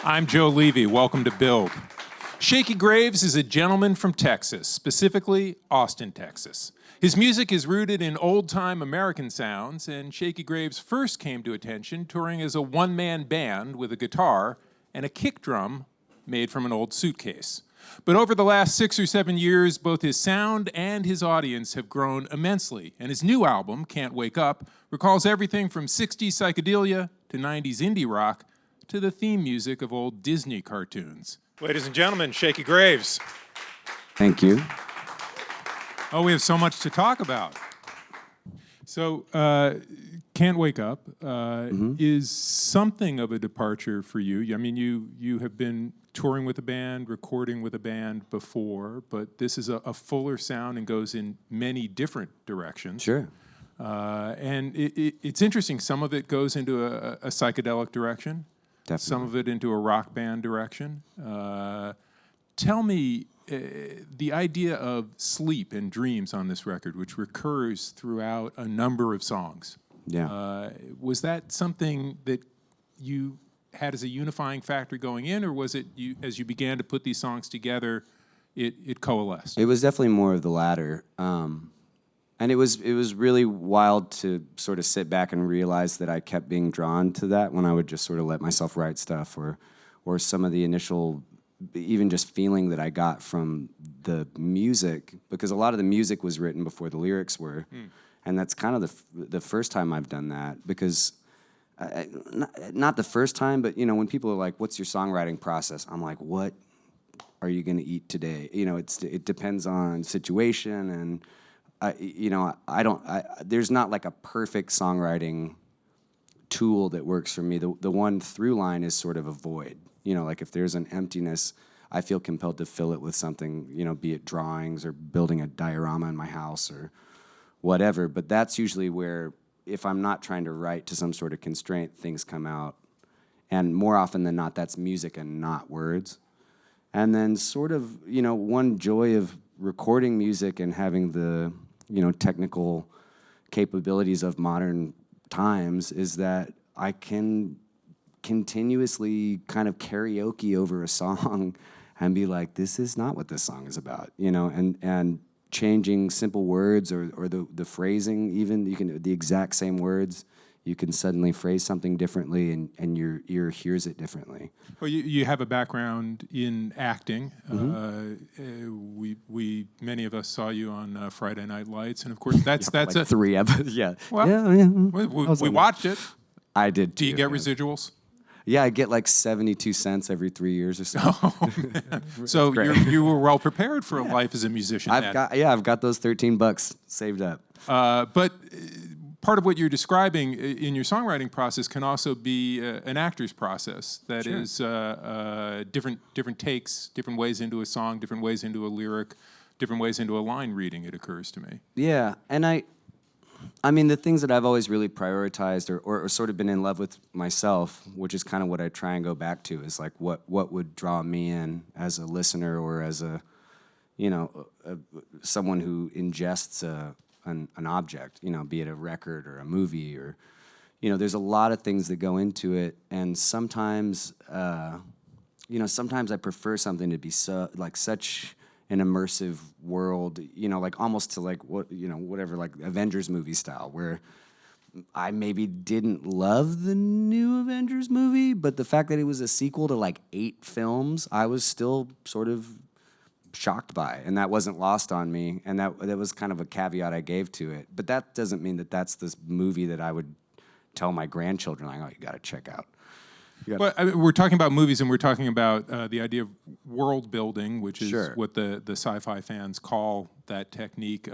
I'm Joe Levy. Welcome to Build. Shakey Graves is a gentleman from Texas, specifically Austin, Texas. His music is rooted in old-time American sounds, and Shakey Graves first came to attention touring as a one-man band with a guitar and a kick drum made from an old suitcase. But over the last 6 or 7 years, both his sound and his audience have grown immensely, and his new album, Can't Wake Up, recalls everything from 60s psychedelia to 90s indie rock to the theme music of old Disney cartoons. Ladies and gentlemen, Shakey Graves. Thank you. Oh, we have so much to talk about. So, Can't Wake Up is something of a departure for you. I mean, you have been touring with a band, recording with a band before, but this is a fuller sound and goes in many different directions. Sure. And it's interesting. Some of it goes into a psychedelic direction. Definitely. Some of it into a rock band direction. Tell me the idea of sleep and dreams on this record, which recurs throughout a number of songs. Yeah. Was that something that you had as a unifying factor going in, or was it as you began to put these songs together, it coalesced? It was definitely more of the latter. And it was really wild to sort of sit back and realize that I kept being drawn to that when I would just sort of let myself write stuff, or some of the initial, even just feeling that I got from the music, because a lot of the music was written before the lyrics were, and that's kind of the first time I've done that, because not the first time, but you know, when people are like, "What's your songwriting process?" I'm like, "What are you going to eat today?" You know, it depends on situation and. There's not like a perfect songwriting tool that works for me. The one through line is sort of a void. You know, like if there's an emptiness, I feel compelled to fill it with something, you know, be it drawings or building a diorama in my house or whatever. But that's usually where, if I'm not trying to write to some sort of constraint, things come out. And more often than not, that's music and not words. And then sort of, you know, one joy of recording music and having the, you know, technical capabilities of modern times is that I can continuously kind of karaoke over a song and be like, this is not what this song is about, you know, and changing simple words or the phrasing, even you can, the exact same words, you can suddenly phrase something differently and your ear hears it differently. Well, you have a background in acting. We many of us saw you on Friday Night Lights, and of course that's like a 3 episodes. Yeah. Well, yeah. we watched it. I did. Do you get residuals? Yeah, I get like 72 cents every 3 years or so. Oh man! So you were well prepared for a life as a musician. I've got those $13 saved up. But part of what you're describing in your songwriting process can also be an actor's process. That Sure. is different takes, different ways into a song, different ways into a lyric, different ways into a line reading, it occurs to me. Yeah, and I mean, the things that I've always really prioritized or sort of been in love with myself, which is kind of what I try and go back to, is like what would draw me in as a listener or as a, you know, someone who ingests an object, you know, be it a record or a movie or, you know, there's a lot of things that go into it, and sometimes, you know, sometimes I prefer something to be such an immersive world, you know, like almost to like what, you know, whatever, like Avengers movie style, where I maybe didn't love the new Avengers movie, but the fact that it was a sequel to like 8 films, I was still sort of shocked by, and that wasn't lost on me, and that was kind of a caveat I gave to it. But that doesn't mean that that's this movie that I would tell my grandchildren, like, oh, you got to check out. Well, I mean, we're talking about movies, and we're talking about the idea of world building, which is Sure. what the sci-fi fans call that technique.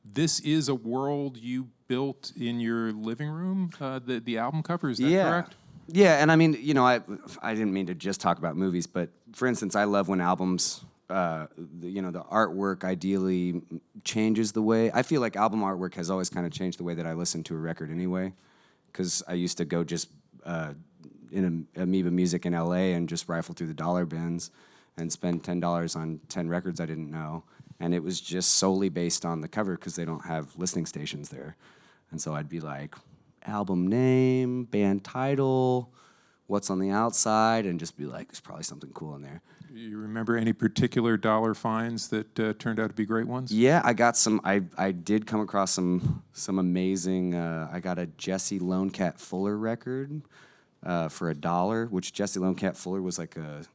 This is a world you built in your living room. The album cover, is that correct? Yeah, and I mean, you know, I didn't mean to just talk about movies, but for instance, I love when albums. You know, the artwork ideally changes the way. I feel like album artwork has always kind of changed the way that I listen to a record anyway, because I used to go just in Amoeba Music in LA and just rifle through the dollar bins and spend $10 on 10 records I didn't know. And it was just solely based on the cover because they don't have listening stations there. And so I'd be like, album name, band title, what's on the outside and just be like, there's probably something cool in there. You remember any particular dollar finds that turned out to be great ones? Yeah, I got some. I did come across some amazing. I got a Jesse Lone Cat Fuller record for $1, which Jesse Lone Cat Fuller was like a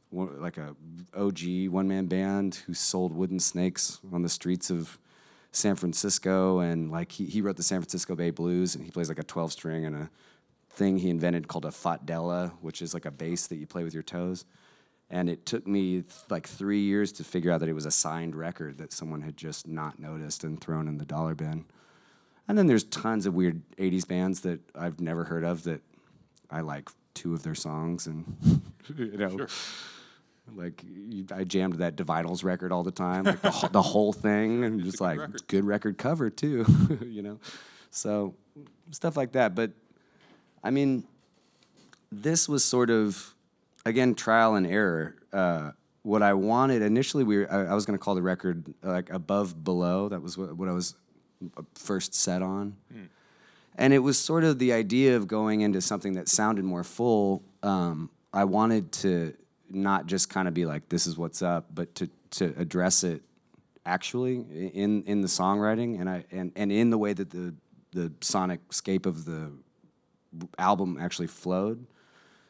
OG one-man band who sold wooden snakes on the streets of San Francisco, and like he wrote the San Francisco Bay Blues, and he plays like a 12-string and a thing he invented called a fatdella, which is like a bass that you play with your toes. And it took me like 3 years to figure out that it was a signed record that someone had just not noticed and thrown in the dollar bin. And then there's tons of weird 80s bands that I've never heard of that I like 2 of their songs, and Sure. like I jammed that Dividals record all the time, like the whole thing, and just like good record cover too, So stuff like that. But I mean, this was sort of, again, trial and error. What I wanted initially, I was going to call the record like Above Below. That was what I was first set on. And it was sort of the idea of going into something that sounded more full. I wanted to not just kind of be like, this is what's up, but to address it actually in the songwriting and in the way that the sonic scape of the album actually flowed.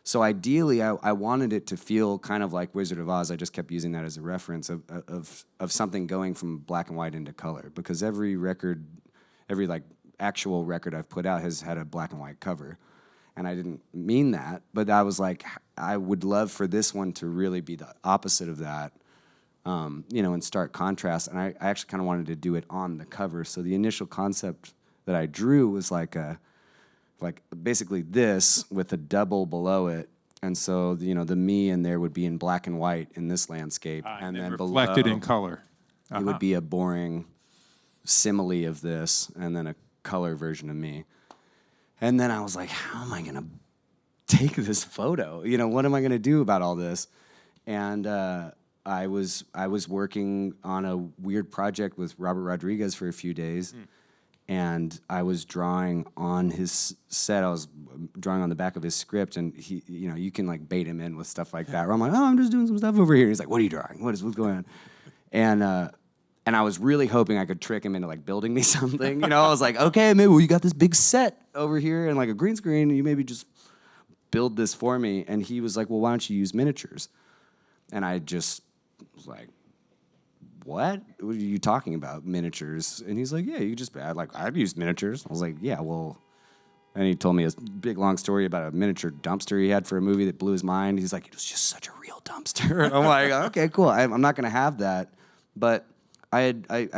So ideally, I wanted it to feel kind of like Wizard of Oz. I just kept using that as a reference of something going from black and white into color, because every like actual record I've put out has had a black and white cover, and I didn't mean that, but I was like, I would love for this one to really be the opposite of that, in stark contrast. And I actually kind of wanted to do it on the cover. So the initial concept that I drew was like basically this with a double below it, and so the me in there would be in black and white in this landscape, and then reflected below, in color. it would be a boring simile of this, and then a color version of me. And then I was like, how am I gonna take this photo? What am I gonna do about all this? And I was working on a weird project with Robert Rodriguez for a few days. And I was drawing on his set. I was drawing on the back of his script, and he, you can like bait him in with stuff like that. Where I'm like, oh, I'm just doing some stuff over here. He's like, what are you drawing? What's going on? And I was really hoping I could trick him into like building me something. I was like, okay, maybe you got this big set over here and like a green screen, and you maybe just build this for me. And he was like, well, why don't you use miniatures? And I just was like, what are you talking about, miniatures? And he's like, yeah, you just, I've used miniatures. I was like, yeah, well, and he told me a big, long story about a miniature dumpster he had for a movie that blew his mind. He's like, it was just such a real dumpster. And I'm like, okay, cool. I'm not going to have that. But I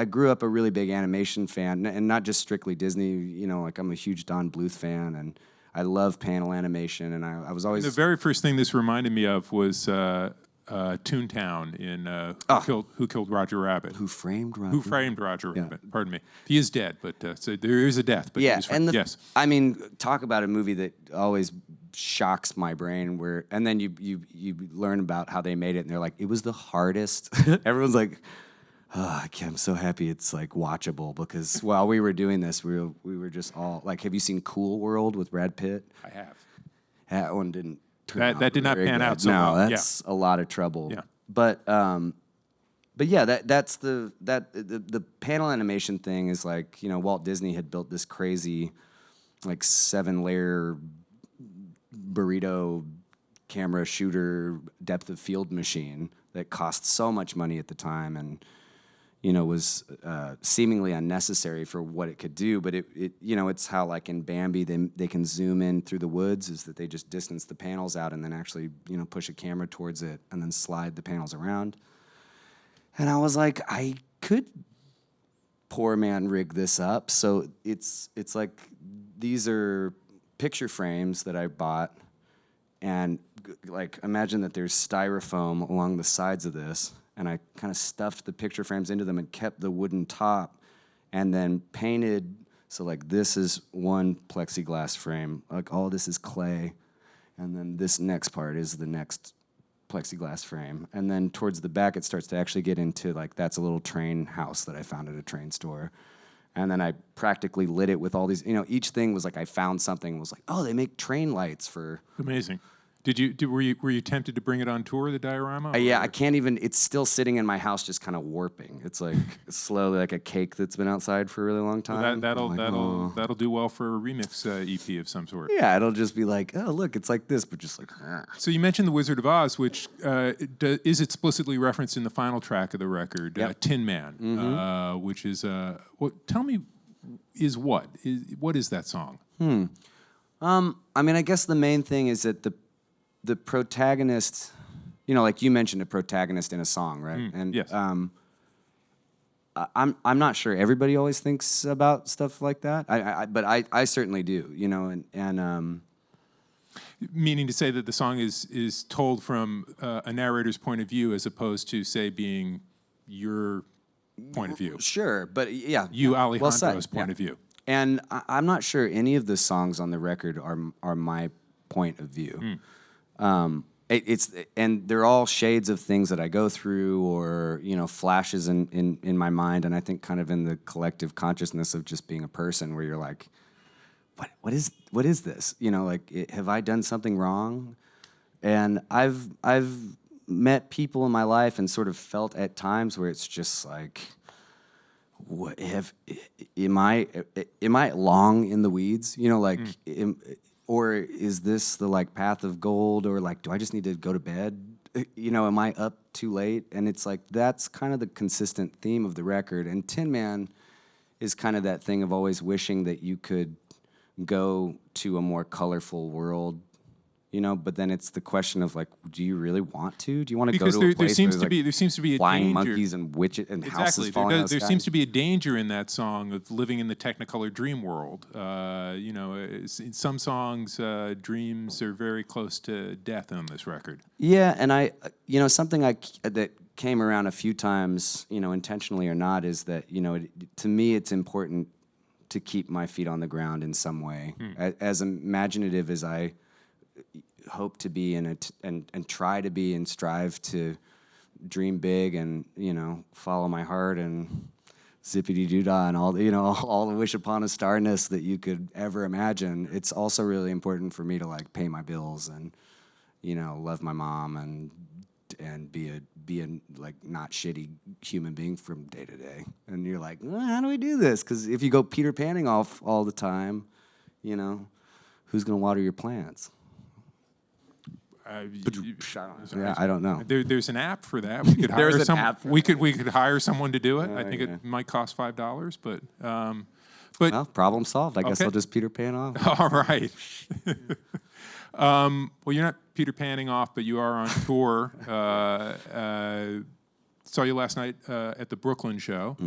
grew up a really big animation fan, and not just strictly Disney. Like I'm a huge Don Bluth fan, and I love panel animation, and I was always... And the very first thing this reminded me of was Toontown in Who Killed Roger Rabbit. Who Framed Roger? Who Framed Roger Rabbit? Pardon me. He is dead, but so there is a death. But yeah, yes. I mean, talk about a movie that always shocks my brain. And then you learn about how they made it, and they're like, it was the hardest. Everyone's like, oh, I'm so happy it's like watchable, because while we were doing this, we were just all like, have you seen Cool World with Brad Pitt? I have. That one didn't. That did not pan out so well. well. That's a lot of trouble. Yeah. But yeah, that's the panel animation thing is like, Walt Disney had built this crazy like 7-layer burrito camera shooter depth of field machine that cost so much money at the time, and was seemingly unnecessary for what it could do. But it it's how like in Bambi they can zoom in through the woods, is that they just distance the panels out and then actually push a camera towards it and then slide the panels around. And I was like, I could poor man rig this up. So it's like these are picture frames that I bought, and like imagine that there's styrofoam along the sides of this. And I kind of stuffed the picture frames into them and kept the wooden top, and then painted. So like this is one plexiglass frame, like all this is clay, and then this next part is the next plexiglass frame. And then towards the back it starts to actually get into like, that's a little train house that I found at a train store. And then I practically lit it with all these, each thing was like I found something, was like, oh, they make train lights for... Amazing. Were you tempted to bring it on tour, the diorama? Yeah, I can't even. It's still sitting in my house, just kind of warping. It's like slowly, like a cake that's been outside for a really long time. Well, I'm like, that'll do well for a remix EP of some sort. yeah, it'll just be like, oh look, it's like this, but just like. So you mentioned the Wizard of Oz, which is explicitly referenced in the final track of the record, Yep. Tin Man, which is tell me, what is that song? I mean, I guess the main thing is that the protagonist, you know, like you mentioned, a protagonist in a song, right? And yes. I'm not sure everybody always thinks about stuff like that. But I certainly do, you know, and Meaning to say that the song is told from a narrator's point of view, as opposed to, say, being your point of view. Sure, but yeah, You, well Alejandro's said, point yeah. of view. And I'm not sure any of the songs on the record are my point of view. And they're all shades of things that I go through, or you know, flashes in my mind, and I think kind of in the collective consciousness of just being a person, where you're like, what is this? You know, like, have I done something wrong? And I've met people in my life and sort of felt at times where it's just like, am I long in the weeds? You know, like, or is this the like path of gold, or like, do I just need to go to bed? You know, am I up too late? And it's like, that's kind of the consistent theme of the record. And Tin Man is kind of that thing of always wishing that you could go to a more colorful world, you know, but then it's the question of like, do you really want to? Do you want to go to a place where there seems to be a flying danger, monkeys and witches and exactly. houses falling out of the There sky? seems to be a danger in that song of living in the Technicolor dream world. You know, in some songs, dreams are very close to death on this record. Yeah, and you know, something that came around a few times, you know, intentionally or not, is that, you know, to me, it's important to keep my feet on the ground in some way. As imaginative as I hope to be and try to be and strive to dream big and, you know, follow my heart and zippity-doo-dah and all, you know, all the wish upon a starness that you could ever imagine. It's also really important for me to like pay my bills and, you know, love my mom and be a like not shitty human being from day to day. And you're like, well, how do we do this? Because if you go Peter Panning off all the time, you know, who's gonna water your plants? Yeah, I don't know. There's an app for that. We could hire we could hire someone to do it. I think yeah. it might cost $5, but Well, problem solved. I guess Okay. I'll just Peter Pan off. all right. Well, you're not Peter Panning off, but you are on tour. Saw you last night at the Brooklyn show,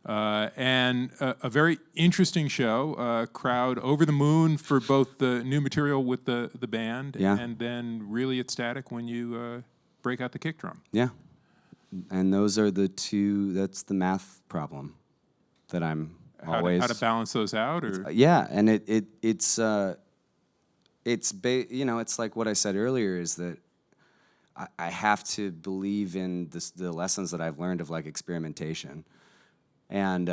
and a very interesting show. Crowd over the moon for both the new material with the band, Yeah. and then really ecstatic when you break out the kick drum. Yeah, and those are the two. That's the math problem that I'm always How to balance those out, or yeah, and it's you know, it's like what I said earlier, is that I have to believe in the lessons that I've learned of like experimentation, and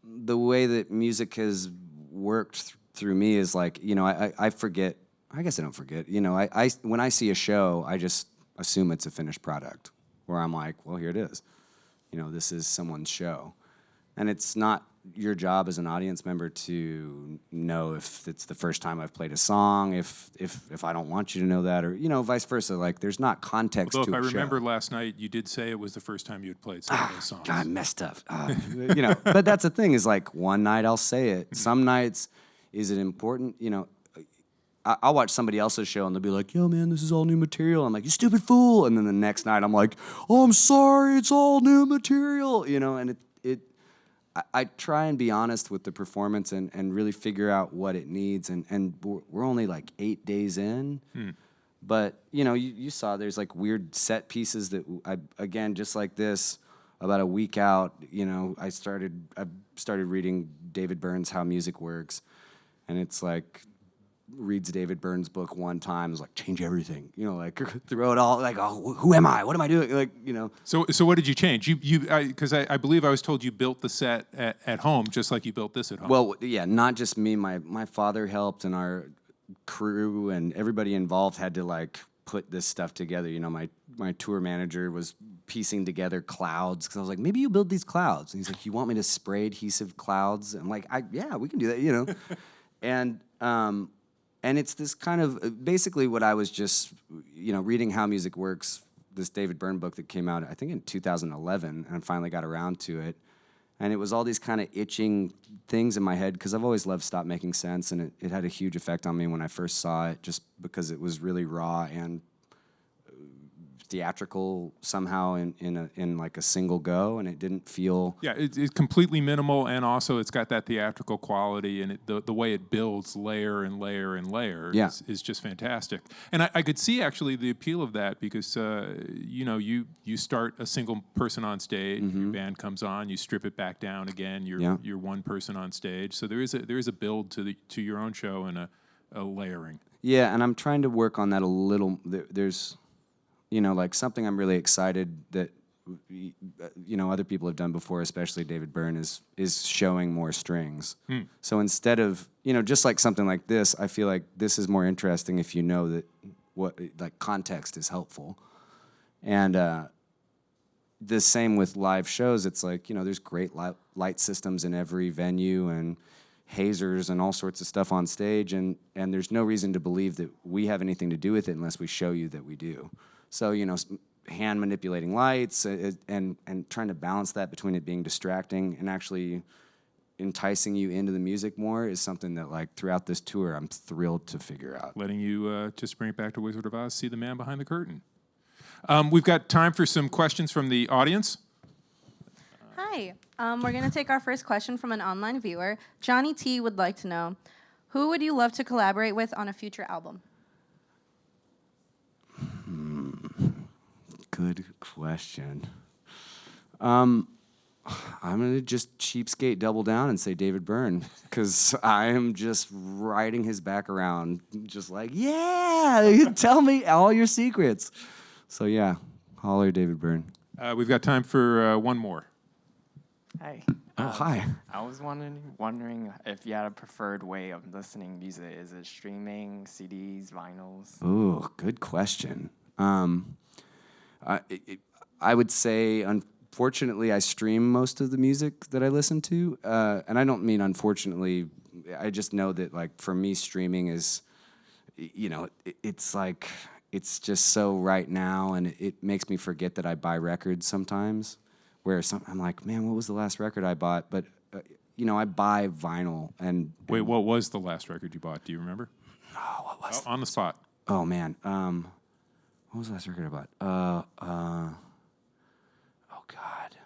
the way that music has worked through me is like, you know, I forget. I guess I don't forget. You know, I when I see a show, I just assume it's a finished product, where I'm like, well, here it is. You know, this is someone's show, and it's not your job as an audience member to know if it's the first time I've played a song, if I don't want you to know that, or, you know, vice versa. Like, there's not context although to if a I remember show. last night, you did say it was the first time you had played some of those songs. God, I messed up. You know, but that's the thing, is like, one night I'll say it. Some nights, is it important? You know, I'll watch somebody else's show and they'll be like, yo, man, this is all new material. I'm like, you stupid fool. And then the next night I'm like, oh, I'm sorry, it's all new material. You know, and I try and be honest with the performance and really figure out what it needs. And we're only like 8 days in. But, you know, you saw there's like weird set pieces that again, just like this, about a week out, you know, I started reading David Byrne's How Music Works. And it's like, reads David Byrne's book one time, is like, change everything, you know, like throw it all, like, oh, who am I? What am I doing? Like, you know. So what did you change? Because I believe I was told you built the set at home, just like you built this at home. Well, yeah, not just me. My father helped, and crew and everybody involved had to like put this stuff together. You know, my tour manager was piecing together clouds because I was like, maybe you build these clouds. And he's like, you want me to spray adhesive clouds? I'm like, yeah, we can do that, you know. And it's this kind of basically what I was just, you know, reading How Music Works, this David Byrne book that came out, I think in 2011, and I finally got around to it. And it was all these kind of itching things in my head because I've always loved Stop Making Sense, and it had a huge effect on me when I first saw it, just because it was really raw and theatrical somehow in like a single go, and it didn't feel... Yeah, it's completely minimal, and also it's got that theatrical quality, and the way it builds layer and layer and layer is just fantastic. And I could see actually the appeal of that because you know, you start a single person on stage, your band comes on, you strip it back down again, you're one person on stage. So there is a build to your own show and a layering. Yeah, and I'm trying to work on that a little. There's, you know, like something I'm really excited that, you know, other people have done before, especially David Byrne, is showing more strings. So instead of, you know, just like something like this, I feel like this is more interesting if you know that like context is helpful. And the same with live shows. It's like, you know, there's great light systems in every venue and hazers and all sorts of stuff on stage, and there's no reason to believe that we have anything to do with it unless we show you that we do. So, you know, hand manipulating lights and trying to balance that between it being distracting and actually enticing you into the music more is something that, like, throughout this tour, I'm thrilled to figure out. Letting you, just bring it back to Wizard of Oz, see the man behind the curtain. We've got time for some questions from the audience. Hi. We're going to take our first question from an online viewer. Johnny T would like to know, who would you love to collaborate with on a future album? Good question. I'm going to just cheapskate double down and say David Byrne, because I am just riding his back around, just like, yeah, tell me all your secrets. So, yeah, holler David Byrne. We've got time for one more. Hi. Oh, hi. I was wondering if you had a preferred way of listening to music. Is it streaming, CDs, vinyls? Ooh, good question. I would say, unfortunately, I stream most of the music that I listen to. And I don't mean unfortunately. I just know that, like, for me, streaming is, you know, it's like, it's just so right now, and it makes me forget that I buy records sometimes. Where I'm like, man, what was the last record I bought? But, you know, I buy vinyl. And Wait, what was the last record you bought? Do you remember? Oh, what was on the spot. Oh, man. What was the last record I bought? Oh, God.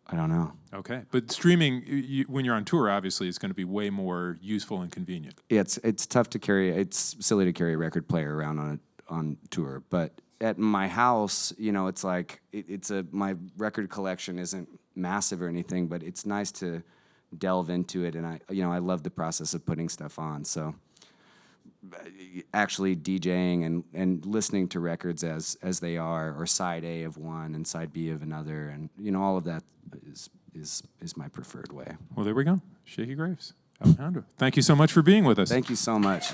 I don't know. Okay. But streaming, when you're on tour, obviously, is going to be way more useful and convenient. Yeah, it's tough to carry. It's silly to carry a record player around on tour. But at my house, you know, it's like, my record collection isn't massive or anything, but it's nice to delve into it. And I love the process of putting stuff on. So actually DJing and listening to records as they are, or side A of one and side B of another, and, you know, all of that is my preferred way. Well, there we go. Shakey Graves, Alejandro. Thank you so much for being with us. Thank you so much.